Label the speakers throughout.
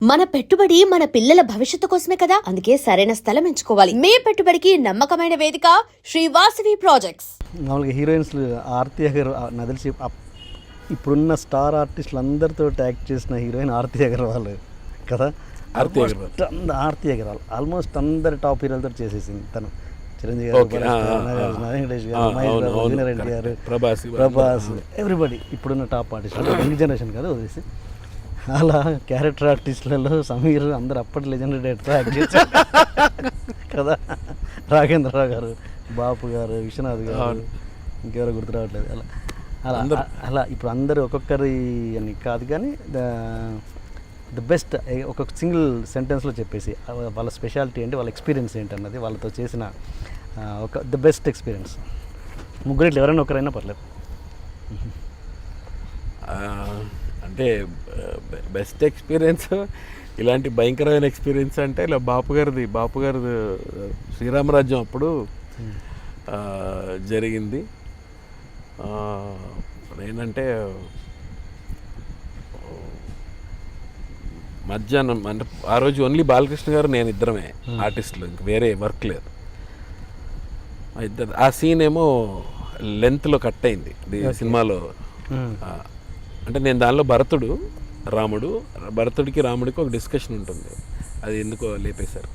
Speaker 1: మన పెట్టుబడి మన పిల్లల భవిష్యత్తు కోసమే కదా, అందుకే సరైన స్థలం ఎంచుకోవాలి. మీ పెట్టుబడికి నమ్మకమైన వేదిక శ్రీ వాసవి ప్రాజెక్ట్స్.
Speaker 2: మామూలుగా హీరోయిన్స్ ఆర్తి అగర్ నాకు తెలిసి ఇప్పుడున్న స్టార్ ఆర్టిస్టులు అందరితో యాక్ట్ చేసిన హీరోయిన్ ఆర్తి అగర్వాల్ కదా. ఆర్తి అగర్వాల్ ఆల్మోస్ట్ అందరి టాప్ హీరోలతో చేసేసింది తను. చిరంజీవి గారు, వెంకటేష్ గారు, మహేష్ బాబు, రెడ్డి గారు, ప్రభాస్, ఎవ్రీబడి ఇప్పుడున్న టాప్ ఆర్టిస్టులు, యంగ్ జనరేషన్ కదా వదిలేసి. అలా క్యారెక్టర్ ఆర్టిస్టులలో సమీర్ అందరు అప్పటి లెజెండరీ డైరెక్టర్తో యాక్ట్ చేశారు కదా. రాఘేంద్రరావు గారు, బాపు గారు, విశ్వనాథ్ గారు, ఇంకెవరో గుర్తు రావట్లేదు. అలా అలా అలా ఇప్పుడు అందరూ ఒక్కొక్కరి అని కాదు కానీ ద బెస్ట్ ఒక సింగిల్ సెంటెన్స్లో చెప్పేసి వాళ్ళ స్పెషాలిటీ ఏంటి, వాళ్ళ ఎక్స్పీరియన్స్ ఏంటి అన్నది, వాళ్ళతో చేసిన ఒక ద బెస్ట్ ఎక్స్పీరియన్స్. ముగ్గురిట్లో ఎవరైనా ఒకరైనా పర్లేదు.
Speaker 3: అంటే బెస్ట్ ఎక్స్పీరియన్స్ ఇలాంటి భయంకరమైన ఎక్స్పీరియన్స్ అంటే ఇలా బాపు గారిది శ్రీరామరాజ్యం అప్పుడు జరిగింది. ఏంటంటే మధ్యాహ్నం అంటే ఆ రోజు ఓన్లీ బాలకృష్ణ గారు నేను ఇద్దరమే ఆర్టిస్టులు, ఇంక వేరే వర్క్ లేదు. ఇద్దరు ఆ సీన్ ఏమో లెంత్లో కట్ అయింది సినిమాలో. అంటే నేను దానిలో భరతుడికి రాముడికి ఒక డిస్కషన్ ఉంటుంది, అది ఎందుకో లేపేశారు.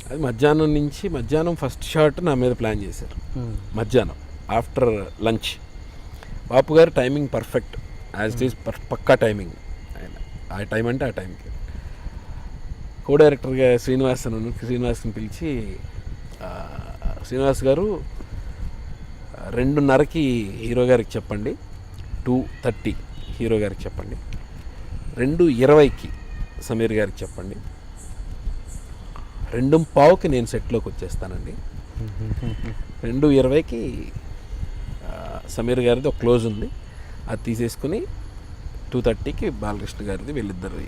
Speaker 3: అది మధ్యాహ్నం ఫస్ట్ షాట్ నా మీద ప్లాన్ చేశారు. మధ్యాహ్నం after lunch Bapu garu timing perfect, as it is పక్కా టైమింగ్. ఆ టైం అంటే ఆ టైంకి కో డైరెక్టర్గా శ్రీనివాస్ని పిలిచి, శ్రీనివాస్ గారు 2:30కి హీరో గారికి చెప్పండి, 2:30 హీరో గారికి చెప్పండి, 2:20కి సమీర్ గారికి చెప్పండి, 2:15కి నేను సెట్లోకి వచ్చేస్తానండి, 2:20కి సమీర్ గారిది ఒక క్లోజ్ ఉంది, అది తీసేసుకుని 2:30కి బాలకృష్ణ గారిది, వీళ్ళిద్దరు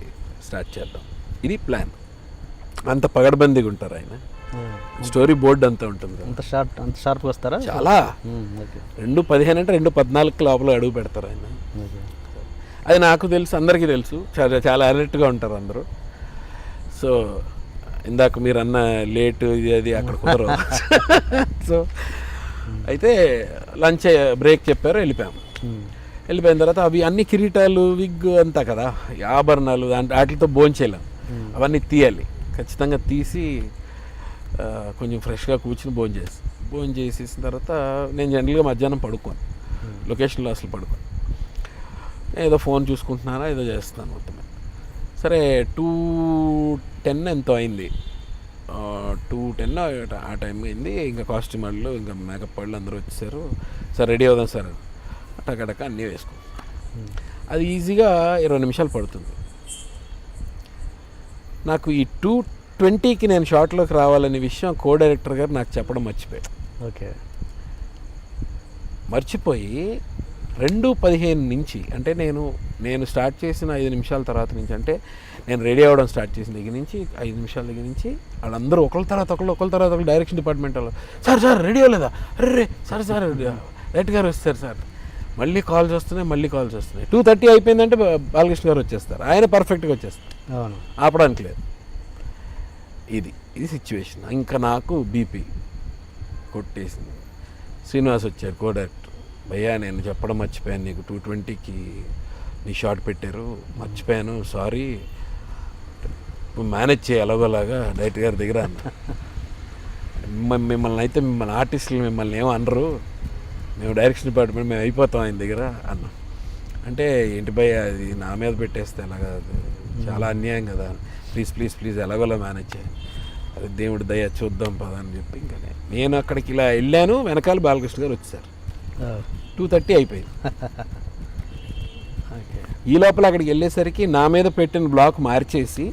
Speaker 3: స్టార్ట్ చేద్దాం. ఇది ప్లాన్. అంత పగడబందీగా ఉంటారు ఆయన. స్టోరీ బోర్డ్ అంతా ఉంటుంది.
Speaker 2: అంత షార్ప్గా వస్తారా?
Speaker 3: చాలా. 2:15 అంటే 2:14 లోపల అడుగు పెడతారు ఆయన. అది నాకు తెలుసు, అందరికీ తెలుసు. చాలా అలర్ట్గా ఉంటారు అందరూ. సో ఇందాక మీరు అన్న లేట్ ఇది అది అక్కడ కుదరవు. సో అయితే లంచ్ బ్రేక్ చెప్పారు, వెళ్ళిపోయిన తర్వాత అవి అన్ని కిరీటాలు, విగ్ అంతా కదా, ఆభరణాలు, వాటితో భోంచేయలేం, అవన్నీ తీయాలి. ఖచ్చితంగా తీసి కొంచెం ఫ్రెష్గా కూర్చుని భోజనం చేసేసిన తర్వాత నేను జనరల్గా మధ్యాహ్నం పడుకోను, లొకేషన్లో అసలు పడుకోను. ఏదో ఫోన్ చూసుకుంటున్నానా ఏదో చేస్తున్నాను మొత్తం. సరే 2:10 ఎంతో అయింది, 2:10 ఆ టైం అయింది. ఇంకా కాస్ట్యూమ్ వాళ్ళు, ఇంకా మేకప్ వాళ్ళు అందరూ వచ్చేసారు. సార్ రెడీ అవుదాం సార్, టకటక అన్నీ వేసుకుంటాం. అది ఈజీగా 20 నిమిషాలు పడుతుంది. నాకు ఈ 2:20కి నేను షార్ట్లోకి రావాలనే విషయం కో డైరెక్టర్ గారు నాకు చెప్పడం మర్చిపోయాడు.
Speaker 2: ఓకే.
Speaker 3: మర్చిపోయి 2:15 నుంచి, అంటే నేను స్టార్ట్ చేసిన 5 నిమిషాల తర్వాత నుంచి, అంటే నేను రెడీ అవ్వడం స్టార్ట్ చేసిన దగ్గర నుంచి 5 నిమిషాల దగ్గర నుంచి వాళ్ళందరూ ఒకళ్ళ తర్వాత ఒకళ్ళు డైరెక్షన్ డిపార్ట్మెంట్ వాళ్ళు, సార్ రెడీ అవ్వలేదా, అరే సార్ రైట్ గారు వచ్చేసారు సార్, మళ్ళీ కాల్స్ వస్తున్నాయి 2:30 అయిపోయిందంటే బాలకృష్ణ గారు వచ్చేస్తారు. ఆయన పర్ఫెక్ట్గా వచ్చేస్తారు, ఆపడానికి లేదు. ఇది సిచ్యువేషన్. ఇంకా నాకు బీపీ కొట్టేసింది. శ్రీనివాస్ వచ్చారు, కో డైరెక్టర్. భయ్యా నేను చెప్పడం మర్చిపోయాను, నీకు 2:20కి నీ షాట్ పెట్టారు, మర్చిపోయాను, సారీ, మేనేజ్ చేయి ఎలాగోలాగా డైరెక్టర్ గారి దగ్గర అన్న. మిమ్మల్ని ఆర్టిస్టులు మిమ్మల్ని ఏమో అనరు, మేము డైరెక్షన్ డిపార్ట్మెంట్ మేము అయిపోతాం ఆయన దగ్గర అన్న. అంటే ఏంటి భయ్య అది నా మీద పెట్టేస్తే ఎలాగా, చాలా అన్యాయం కదా, ప్లీజ్ ఎలాగోలా మేనేజ్ చేయాలి, అది దేవుడి దయ చూద్దాం పదా అని చెప్పి ఇంకా నేను అక్కడికి ఇలా వెళ్ళాను. వెనకాల బాలకృష్ణ గారు వచ్చారు. 2:30 అయిపోయింది. ఈ లోపల అక్కడికి వెళ్ళేసరికి నా మీద పెట్టిన బ్లాక్ మార్చేసి,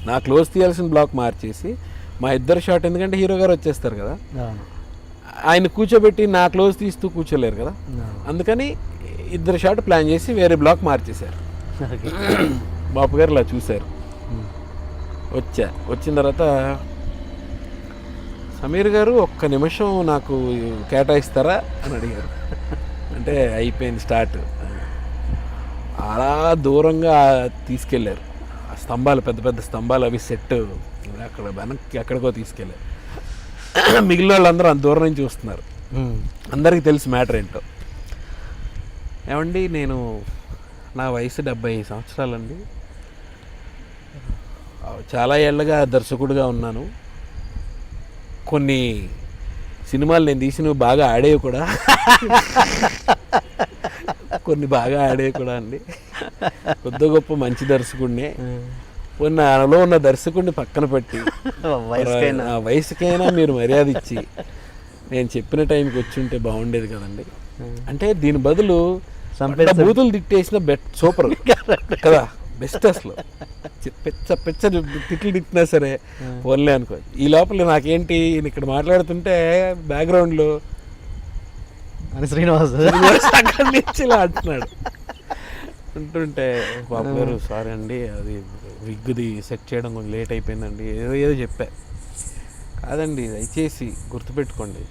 Speaker 3: నా క్లోజ్ తీయాల్సిన బ్లాక్ మార్చేసి, మా ఇద్దరు షాట్, ఎందుకంటే హీరో గారు వచ్చేస్తారు కదా, ఆయన కూర్చోబెట్టి నా క్లోజ్ తీస్తూ కూర్చోలేరు కదా, అందుకని ఇద్దరు షాట్ ప్లాన్ చేసి వేరే బ్లాక్ మార్చేశారు. బాపు గారు ఇలా చూశారు. వచ్చిన తర్వాత సమీర్ గారు 1 నిమిషం నాకు కేటాయిస్తారా అని అడిగారు. అంటే అయిపోయింది స్టార్ట్. అలా దూరంగా తీసుకెళ్ళారు. ఆ స్తంభాలు, పెద్ద పెద్ద స్తంభాలు అవి సెట్ అక్కడ వెనక్కి ఎక్కడికో తీసుకెళ్ళారు. మిగిలిన వాళ్ళందరూ అంత దూరం నుంచి చూస్తున్నారు. అందరికీ తెలుసు మ్యాటర్ ఏంటో. ఏమండి, నేను నా వయసు 75 సంవత్సరాలండి. చాలా ఏళ్ళగా దర్శకుడిగా ఉన్నాను. కొన్ని సినిమాలు నేను తీసినవి బాగా ఆడేవి కూడా. కొన్ని బాగా ఆడేవి కూడా అండి. కొద్ది గొప్ప మంచి దర్శకుడినే. నాలో ఉన్న దర్శకుడిని పక్కన పెట్టి ఆ వయసుకైనా మీరు మర్యాద ఇచ్చి నేను చెప్పిన టైంకి వచ్చి ఉంటే బాగుండేది కదండి. అంటే దీని బదులు బూతులు తిట్టేసిన సూపర్ కదా, బెస్ట్. అసలు పిచ్చ తిట్లు తిట్టినా సరే పోన్లే అనుకో. ఈ లోపల నాకేంటి ఇక్కడ మాట్లాడుతుంటే బ్యాక్గ్రౌండ్లో
Speaker 2: శ్రీనివాస్
Speaker 3: అక్కడి నుంచి ఇలా అంటున్నాడు. అంటుంటే బాబు గారు సారీ అండి, అది విగ్గుది సెట్ చేయడం కొంచెం లేట్ అయిపోయిందండి, ఏదో చెప్పా. కాదండి, దయచేసి గుర్తుపెట్టుకోండి,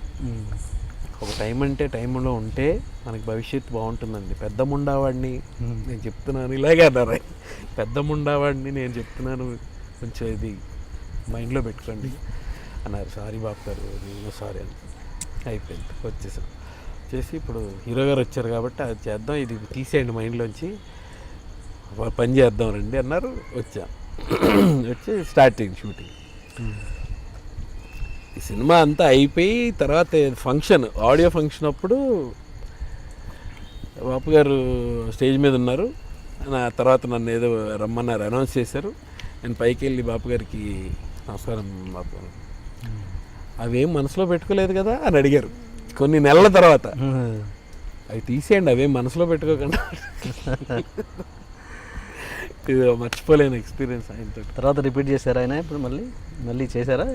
Speaker 3: ఒక టైం అంటే టైంలో ఉంటే మనకి భవిష్యత్తు బాగుంటుందండి. పెద్ద ముండావాడిని నేను చెప్తున్నాను, ఇలాగే అన్నారు. పెద్ద ముండావాడిని నేను చెప్తున్నాను, కొంచెం ఇది మైండ్లో పెట్టుకోండి అన్నారు. సారీ బాబు గారు, నేను సారీ అని అయిపోయింది. వచ్చేసాం. వచ్చేసి ఇప్పుడు హీరో గారు వచ్చారు కాబట్టి అది చేద్దాం, ఇది తీసేయండి మైండ్లోంచి, పని చేద్దాం రండి అన్నారు. వచ్చాం. వచ్చి స్టార్టింగ్ షూటింగ్. ఈ సినిమా అంతా అయిపోయి తర్వాత ఫంక్షన్, ఆడియో ఫంక్షన్ అప్పుడు బాపు గారు స్టేజ్ మీద ఉన్నారు. నా తర్వాత నన్ను ఏదో రమ్మన్నారు, అనౌన్స్ చేశారు. నేను పైకి వెళ్ళి బాపు గారికి నమస్కారం బాపు, అవేం మనసులో పెట్టుకోలేదు కదా అని అడిగారు కొన్ని నెలల తర్వాత. అవి తీసేయండి, అవేం మనసులో పెట్టుకోకుండా. ఇది మర్చిపోలేని ఎక్స్పీరియన్స్ ఆయనతో.
Speaker 2: తర్వాత రిపీట్ చేశారు ఆయన ఇప్పుడు మళ్ళీ చేశారా?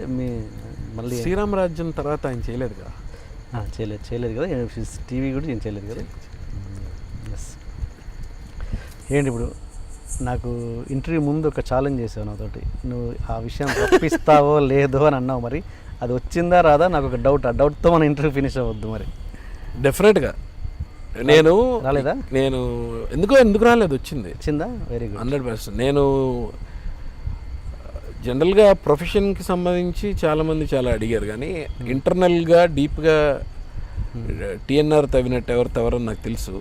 Speaker 2: మళ్ళీ
Speaker 3: శ్రీరామరాజ్యం తర్వాత ఆయన చేయలేదు కదా?
Speaker 2: చేయలేదు కదా, టీవీ కూడా నేను చేయలేదు కదా. ఎస్. ఏంటి ఇప్పుడు నాకు ఇంటర్వ్యూ ముందు ఒక ఛాలెంజ్ చేసావు నాతోటి, నువ్వు ఆ విషయం తప్పిస్తావో లేదో అని అన్నావు. మరి అది వచ్చిందా రాదా నాకు ఒక డౌట్. ఆ డౌట్తో మన ఇంటర్వ్యూ ఫినిష్ అవ్వద్దు. మరి
Speaker 3: డెఫినెట్గా నేను
Speaker 2: రాలేదా?
Speaker 3: నేను ఎందుకు రాలేదు, వచ్చిందా?
Speaker 2: Very good.
Speaker 3: 100%. నేను జనరల్గా ప్రొఫెషన్కి సంబంధించి చాలామంది చాలా అడిగారు, కానీ ఇంటర్నల్గా డీప్గా టీఎన్ఆర్ తవ్వినట్టు ఎవరని నాకు తెలుసు.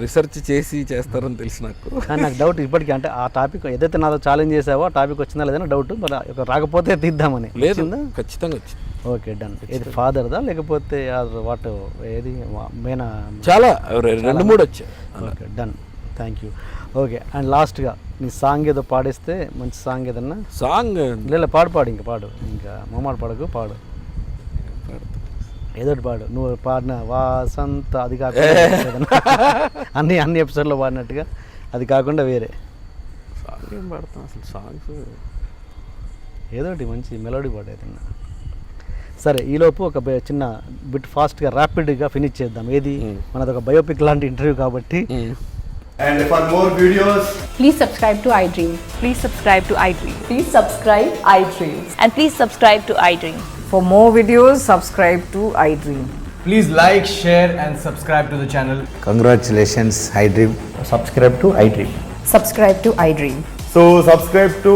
Speaker 3: రీసెర్చ్ చేసి చేస్తారని తెలుసు నాకు.
Speaker 2: కానీ నాకు డౌట్ ఇప్పటికీ, అంటే ఆ టాపిక్ ఏదైతే నాతో ఛాలెంజ్ చేసావో ఆ టాపిక్ వచ్చిందా లేదని డౌట్. మరి రాకపోతే తీద్దామని.
Speaker 3: లేదు, ఖచ్చితంగా వచ్చింది.
Speaker 2: Okay, done. ఏది ఫాదర్దా లేకపోతే వాట్, ఏది మేనా?
Speaker 3: చాలా 2-3 వచ్చాయి.
Speaker 2: Okay, done. Thank you. Okay, and లాస్ట్గా నీ సాంగ్ ఏదో పాడేస్తే, మంచి సాంగ్ ఏదన్నా.
Speaker 3: సాంగ్
Speaker 2: లేదా పాడు ఇంకా మొమ్మాట పడకు, పాడు ఏదోటి పాడు. నువ్వు పాడిన వాసంత అది కాకుండా అన్ని ఎపిసోడ్లో పాడినట్టుగా అది కాకుండా వేరే
Speaker 3: సాంగ్ ఏం పాడతాం అసలు. సాంగ్స్
Speaker 2: ఏదోటి మంచి మెలోడీ పాడు ఏదన్నా సరే. ఈలోపు ఒక చిన్న బిట్ ఫాస్ట్గా ర్యాపిడ్గా ఫినిష్ చేద్దాం. ఏది మనది ఒక బయోపిక్ లాంటి ఇంటర్వ్యూ కాబట్టి.
Speaker 4: And for more videos,
Speaker 5: Please subscribe to iDream.
Speaker 6: Please subscribe to iDream.
Speaker 5: Please subscribe iDream.
Speaker 6: And please subscribe to iDream.
Speaker 7: For more videos, subscribe to iDream.
Speaker 4: please like, share and subscribe to the channel.
Speaker 8: Congratulations, iDream.
Speaker 4: Subscribe to iDream.
Speaker 7: Subscribe to iDream.
Speaker 4: So subscribe to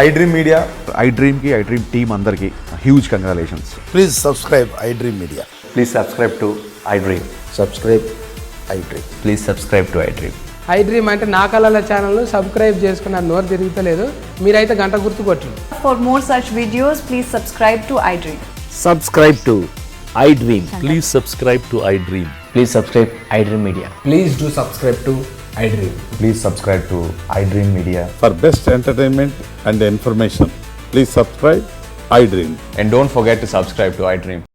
Speaker 4: iDream Media.
Speaker 8: iDream ki iDream team andarki huge congratulations.
Speaker 9: Please subscribe iDream Media.
Speaker 8: Please subscribe to iDream.
Speaker 9: Subscribe iDream.
Speaker 8: Please subscribe to iDream.
Speaker 10: iDream అంటే నా కళల channel subscribe చేసుకున్న నోరు తిరుగుతలేదు, మీరైతే గంట గుర్తు కొట్టండి.
Speaker 6: For more such videos, please subscribe to iDream.
Speaker 11: Subscribe to iDream. Please subscribe to iDream.
Speaker 8: Please subscribe iDream Media.
Speaker 4: Please do subscribe to iDream.
Speaker 8: Please subscribe to iDream Media.
Speaker 9: For best entertainment and information, please subscribe iDream.
Speaker 8: And don't forget to subscribe to iDream.